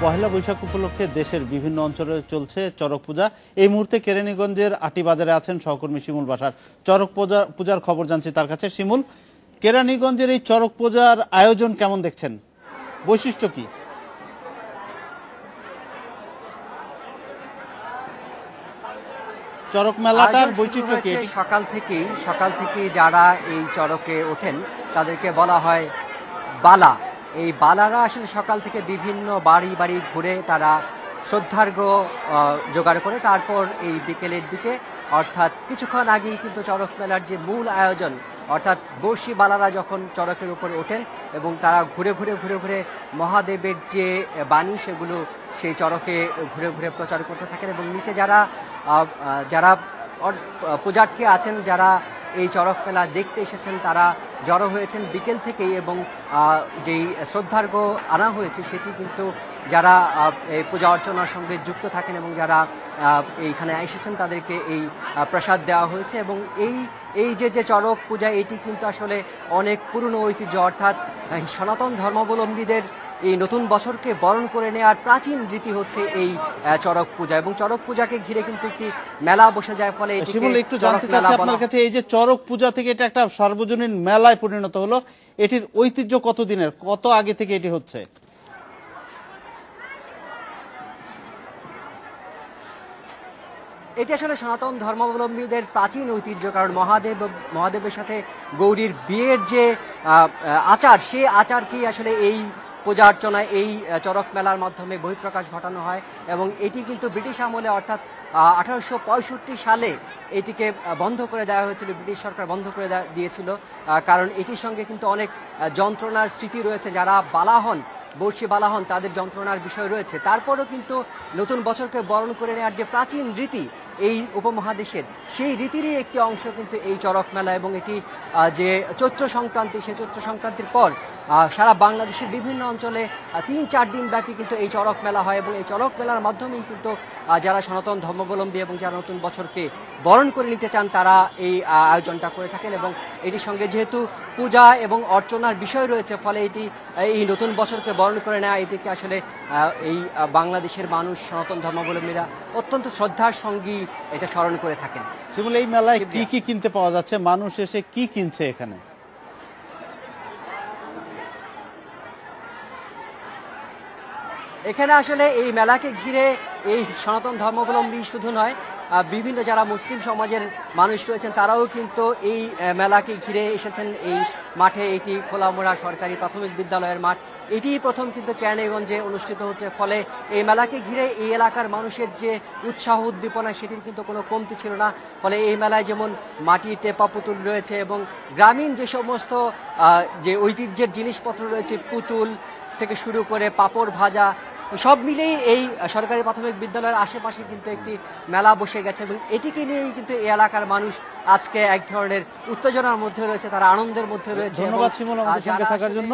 পহেলা বৈশাখ উপলক্ষে দেশের বিভিন্ন অঞ্চলে চলছে চড়ক পূজা। এই মুহূর্তে কেরানীগঞ্জের আটি বাজারে আছেন সহকর্মী শিমুল বাসার। চড়ক পূজার খবর জানছি তার কাছে। শিমুল, কেরানীগঞ্জের এই চড়ক পূজার আয়োজন কেমন দেখছেন, বৈশিষ্ট্য কি? চড়ক মেলাটার বৈশিষ্ট্য কি? সকাল থেকেই যারা এই চড়কে ওঠেন তাদেরকে বলা হয় বালা। এই বালারা আসলে সকাল থেকে বিভিন্ন বাড়ি বাড়ি ঘুরে তারা শ্রদ্ধার্ঘ্য জোগাড় করে তারপর এই বিকেলের দিকে অর্থাৎ কিছুক্ষণ আগেই কিন্তু চড়ক মেলার যে মূল আয়োজন অর্থাৎ বর্ষি বালারা যখন চড়কের উপরে ওঠেন এবং তারা ঘুরে ঘুরে মহাদেবের যে বাণী সেগুলো সেই চড়কে ঘুরে ঘুরে প্রচার করতে থাকেন এবং নিচে যারা পূজার্থী আছেন, যারা এই চড়ক মেলা দেখতে এসেছেন তারা জড়ো হয়েছেন বিকেল থেকেই এবং যেই শ্রদ্ধার্ঘ্য আনা হয়েছে সেটি কিন্তু যারা এই পূজা অর্চনার সঙ্গে যুক্ত থাকেন এবং যারা এইখানে এসেছেন তাদেরকে এই প্রসাদ দেওয়া হয়েছে। এবং এই যে চড়ক পূজা এটি কিন্তু আসলে অনেক পুরনো ঐতিহ্য, অর্থাৎ সনাতন ধর্মাবলম্বীদের এই নতুন বছরকে বরণ করে নেওয়ার প্রাচীন রীতি হচ্ছে এই চড়ক পূজা এবং চড়ক পূজাকে ঘিরে কিন্তু একটি মেলা বসে যায়। ফলে একটু জানতে চাচ্ছি আপনার কাছে, এই যে চড়ক পূজা থেকে এটা একটা সার্বজনীন মেলায় পরিণত হলো, এটির ঐতিহ্য কত দিনের, কত আগে থেকে এটি হচ্ছে? এটি আসলে সনাতন ধর্মাবলম্বীদের প্রাচীন ঐতিহ্য, কারণ মহাদেবের সাথে গৌরীর বিয়ের যে আচার, সে আচারকেই আসলে এই পূজা অর্চনায় এই চড়ক মেলার মাধ্যমে বহিঃপ্রকাশ ঘটানো হয়। এবং এটি কিন্তু ব্রিটিশ আমলে অর্থাৎ 1865 সালে এটিকে বন্ধ করে দেওয়া হয়েছিল, ব্রিটিশ সরকার বন্ধ করে দিয়েছিল, কারণ এটির সঙ্গে কিন্তু অনেক যন্ত্রণার স্মৃতি রয়েছে। যারা বালাহন বর্ষি বালাহন তাদের যন্ত্রণার বিষয় রয়েছে। তারপরও কিন্তু নতুন বছরকে বরণ করে নেওয়ার যে প্রাচীন রীতি এই উপমহাদেশের, সেই রীতিরই একটি অংশ কিন্তু এই চড়ক মেলা। এবং এটি যে চৈত্র সংক্রান্তি, সেই চৈত্র সংক্রান্তির পর সারা বাংলাদেশের বিভিন্ন অঞ্চলে 3-4 দিন ব্যাপী কিন্তু এই চড়ক মেলা হয় এবং এই চড়ক মেলার মাধ্যমেই কিন্তু যারা সনাতন ধর্মাবলম্বী এবং যারা নতুন বছরকে বরণ করে নিতে চান তারা এই আয়োজনটা করে থাকেন। এবং এটির সঙ্গে যেহেতু পূজা এবং অর্চনার বিষয় রয়েছে, ফলে এই নতুন বছরকে বরণ করে নেওয়া এটিকে আসলে এই বাংলাদেশের মানুষ সনাতন ধর্মাবলম্বীরা অত্যন্ত শ্রদ্ধার সঙ্গী এটা স্মরণ করে থাকেন। শিমুল, এই মেলায় কি কি কিনতে পাওয়া যাচ্ছে, মানুষ এসে কি কিনছে এখানে? এখানে আসলে এই মেলাকে ঘিরে এই সনাতন ধর্মাবলম্বী শুধু নয়, বিভিন্ন যারা মুসলিম সমাজের মানুষ রয়েছেন তারাও কিন্তু এই মেলাকে ঘিরে এসেছেন। এই মাঠে, এটি খোলামোড়া সরকারি প্রাথমিক বিদ্যালয়ের মাঠ, এটি প্রথম কিন্তু কেরানীগঞ্জে অনুষ্ঠিত হচ্ছে। ফলে এই মেলাকে ঘিরে এই এলাকার মানুষের যে উৎসাহ উদ্দীপনা সেটির কিন্তু কোনো কমতি ছিল না। ফলে এই মেলায় যেমন মাটির টেপা পুতুল রয়েছে এবং গ্রামীণ যে সমস্ত যে ঐতিহ্যের জিনিসপত্র রয়েছে, পুতুল থেকে শুরু করে পাপড় ভাজা, সব মিলেই এই সরকারি প্রাথমিক বিদ্যালয়ের আশেপাশে কিন্তু একটি মেলা বসে গেছে এবং এটিকে নিয়েই কিন্তু এই এলাকার মানুষ আজকে এক ধরনের উত্তেজনার মধ্যে রয়েছে, তারা আনন্দের মধ্যে রয়েছে। ধন্যবাদ শিমুল আমাদের সঙ্গে থাকার জন্য।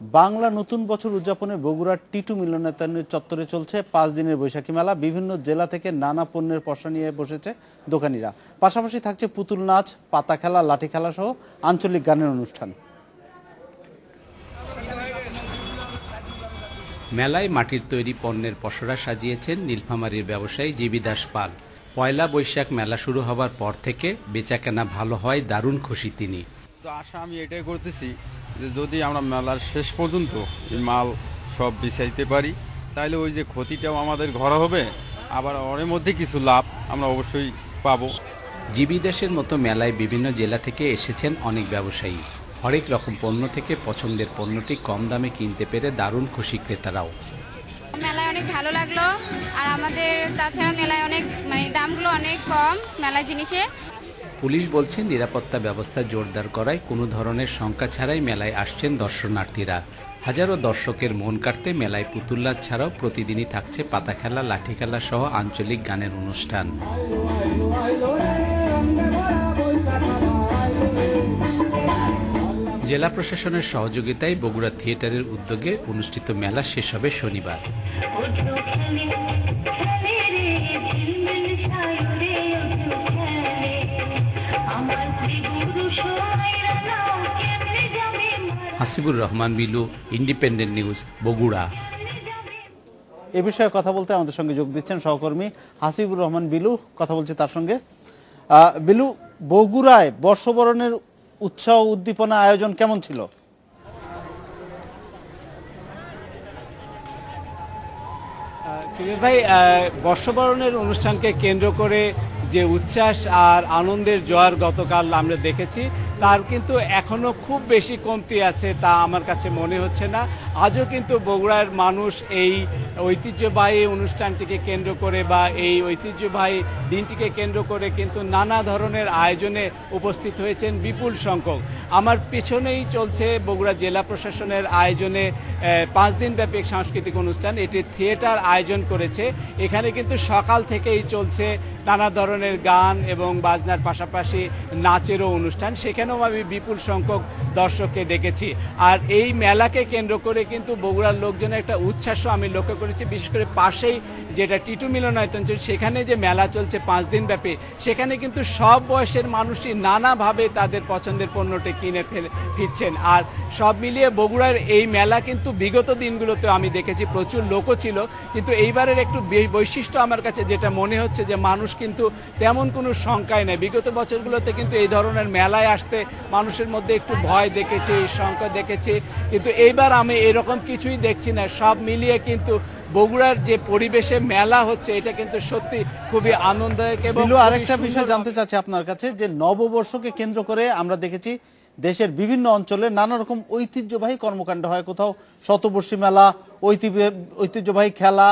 বাংলা নতুন বছর উদযাপনে বগুড়ার টিটু মিলনায়তনের চত্বরে চলছে 5 দিনের বৈশাখী মেলা। বিভিন্ন জেলা থেকে নানা পণ্যের পসরা নিয়ে বসেছে দোকানিরা। পাশাপাশি থাকছে পুতুল নাচ, পাতা খেলা, লাঠি খেলা সহ আঞ্চলিক গানের অনুষ্ঠান। মেলায় মাটির তৈরি পণ্যের পসরা সাজিয়েছেন নীলফামারীর ব্যবসায়ী জীবিদাস পাল। পয়লা বৈশাখ মেলা শুরু হবার পর থেকে বেচাকেনা ভালো হয়, দারুণ খুশি তিনি। আশা আমি এটাই করতেছি যে যদি আমরা মেলার শেষ পর্যন্ত এই মাল সব বিছাইতে পারি তাহলে ওই যে ক্ষতিটাও আমাদের ঘর হবে, আবার ওর মধ্যে কিছু লাভ আমরা অবশ্যই পাবো। জীবিদাসের মতো মেলায় বিভিন্ন জেলা থেকে এসেছেন অনেক ব্যবসায়ী। হরেক রকম পণ্য থেকে পছন্দের পণ্যটি কম দামে কিনতে পেরে দারুণ খুশি ক্রেতারাও। মেলায় অনেক ভালো লাগলো, আর আমাদের তাছাড়া মেলায় অনেক দামগুলো অনেক কম মেলার জিনিসে। পুলিশ বলছে নিরাপত্তা ব্যবস্থা জোরদার করায় কোনো ধরনের শঙ্কা ছাড়াই মেলায় আসছেন দর্শনার্থীরা। হাজারো দর্শকের মন কাটতে মেলায় পুতুল নাচ ছাড়াও প্রতিদিনই থাকছে পাতা খেলা, লাঠি খেলা সহ আঞ্চলিক গানের অনুষ্ঠান। জেলা প্রশাসনের সহযোগিতায় বগুড়া থিয়েটারের উদ্যোগে অনুষ্ঠিত মেলা শেষ হবে শনিবার। Hasibur Rahman Bilu, independent news, Bogura. এ বিষয়ে কথা বলতে আমাদের সঙ্গে যোগ দিচ্ছেন সহকর্মী হাসিবুর রহমান বিলু। কথা বলছি তার সঙ্গে। বিলু, বগুড়ায় বর্ষবরণের উৎসাহ উদ্দীপনা আয়োজন কেমন ছিল? ভাই, বর্ষবরণের অনুষ্ঠানকে কেন্দ্র করে যে উচ্ছ্বাস আর আনন্দের জোয়ার গতকাল আমরা দেখেছি, তার কিন্তু এখনো খুব বেশি কমতি আছে তা আমার কাছে মনে হচ্ছে না। আজও কিন্তু বগুড়ার মানুষ এই ঐতিহ্যবাহী অনুষ্ঠানটিকে কেন্দ্র করে বা এই ঐতিহ্যবাহী দিনটিকে কেন্দ্র করে কিন্তু নানা ধরনের আয়োজনে উপস্থিত হয়েছেন বিপুল সংখ্যক। আমার পেছনেই চলছে বগুড়া জেলা প্রশাসনের আয়োজনে 5 দিনব্যাপী সাংস্কৃতিক অনুষ্ঠান। এটি থিয়েটার আয়োজন করেছে। এখানে কিন্তু সকাল থেকেই চলছে নানা ধরনের গান এবং বাজনার পাশাপাশি নাচেরও অনুষ্ঠান। সেখানেও আমি বিপুল সংখ্যক দর্শককে দেখেছি। আর এই মেলাকে কেন্দ্র করে কিন্তু বগুড়ার লোকজনের একটা উচ্ছ্বাস আমি লক্ষ্য করেছি। বিশেষ করে পাশেই যেটা টিটু মিলনায়তন চলছে, সেখানে যে মেলা চলছে 5 দিন ব্যাপী, সেখানে কিন্তু সব বয়সের মানুষই নানাভাবে তাদের পছন্দের পণ্যটি কিনে ফিরছেন। আর সব মিলিয়ে বগুড়ার এই মেলা কিন্তু বিগত দিনগুলোতে আমি দেখেছি প্রচুর লোকও ছিল, কিন্তু এইবারের একটু বৈশিষ্ট্য আমার কাছে যেটা মনে হচ্ছে যে মানুষ কিন্তু তেমন কোনো সংখ্যায় নেই। বিগত বছরগুলোতে কিন্তু এই ধরনের মেলায় আসতে মানুষের মধ্যে একটু ভয় দেখেছি, সংখ্যা দেখেছি, কিন্তু এইবার আমি এরকম কিছুই দেখছি না। সব মিলিয়ে কিন্তু বগুড়ার যে পরিবেশে মেলা হচ্ছে, এটা কিন্তু সত্যি খুবই আনন্দদায়ক। এবং আরেকটা বিষয় জানতে চাচ্ছি আপনার কাছে, যে নববর্ষকে কেন্দ্র করে আমরা দেখেছি দেশের বিভিন্ন অঞ্চলে নানা রকম ঐতিহ্যবাহী কর্মকাণ্ড হয়। কোথাও শতবর্ষী মেলা, ঐতিহ্যবাহী খেলা,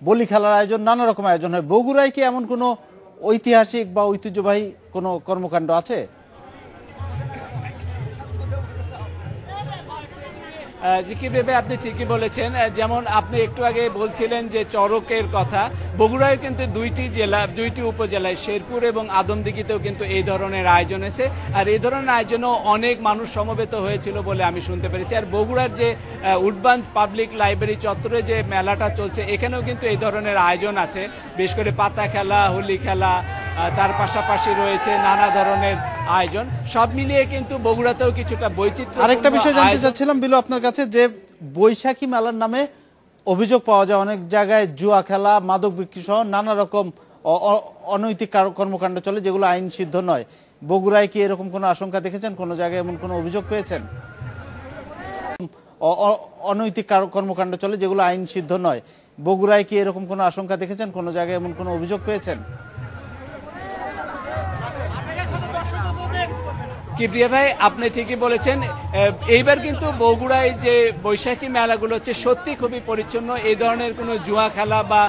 বলি খেলার আয়োজন, নানা রকম আয়োজন হয়। বগুড়ায় কি এমন কোনো ঐতিহাসিক বা ঐতিহ্যবাহী কোনো কর্মকাণ্ড আছে? জি, কি ভেবে আপনি ঠিকই বলেছেন। যেমন আপনি একটু আগে বলছিলেন যে চড়কের কথা, বগুড়ায় কিন্তু 2টি উপজেলায় শেরপুর এবং আদমদিঘিতেও কিন্তু এই ধরনের আয়োজন হয়েছে। আর এই ধরনের আয়োজনও অনেক মানুষ সমবেত হয়েছিল বলে আমি শুনতে পেরেছি। আর বগুড়ার যে উডবান পাবলিক লাইব্রেরি চত্বরে যে মেলাটা চলছে, এখানেও কিন্তু এই ধরনের আয়োজন আছে। বিশেষ করে পাতা খেলা, হোলি খেলা, তার পাশাপাশি রয়েছে নানা ধরনের আয়োজন। সব মিলিয়ে কিন্তু বগুড়াতেও কিছুটা বৈচিত্র্য। আরেকটা বিষয় জানতে চাচ্ছিলাম বিলু আপনার কাছে, যে বৈশাখী মেলার নামে অভিযোগ পাওয়া যায় অনেক জায়গায় জুয়া খেলা, মাদক বিক্রি সহ নানা রকম অনৈতিক কর্মকাণ্ড চলে, যেগুলো আইন সিদ্ধ নয়। বগুড়ায় কি এরকম কোনো আশঙ্কা দেখেছেন? কোনো জায়গায় এমন কোনো অভিযোগ পেয়েছেন? অনৈতিক কর্মকাণ্ড চলে, যেগুলো আইন সিদ্ধ নয়। বগুড়ায় কি এরকম কোনো আশঙ্কা দেখেছেন? কোনো জায়গায় এমন কোনো অভিযোগ পেয়েছেন? কিবরিয়া ভাই, আপনি ঠিকই বলেছেন। এইবার কিন্তু বগুড়ায় যে বৈশাখী মেলাগুলো হচ্ছে সত্যি খুবই পরিচ্ছন্ন। এই ধরনের কোনো জুয়া খেলা বা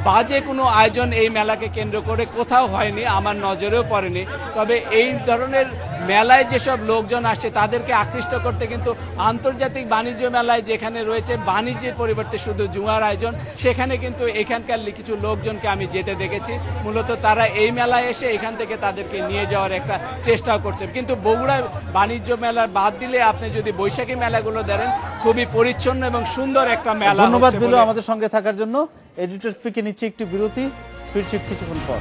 বাজে কোনো আয়োজন এই মেলাকে কেন্দ্র করে কোথাও হয়নি, আমার নজরেও পড়েনি। তবে এই ধরনের মেলায় যেসব লোকজন আসছে তাদেরকে আকৃষ্ট করতে কিন্তু আন্তর্জাতিক বাণিজ্য মেলায় যেখানে রয়েছে বাণিজ্যের পরিবর্তে শুধু জুয়ার আয়োজন, সেখানে কিন্তু এখানকার কিছু লোকজনকে আমি যেতে দেখেছি। মূলত তারা এই মেলায় এসে এখান থেকে তাদেরকে নিয়ে যাওয়ার একটা চেষ্টাও করছে। কিন্তু বগুড়া বাণিজ্য মেলার বাদ দিলে আপনি যদি বৈশাখী মেলাগুলো দেখেন, খুবই পরিচ্ছন্ন এবং সুন্দর একটা মেলা। ধন্যবাদ বিলু আমাদের সঙ্গে থাকার জন্য। এডিটর স্পিকে নিচ্ছে একটি বিরতি, ফিরছি কিছুক্ষণ পর।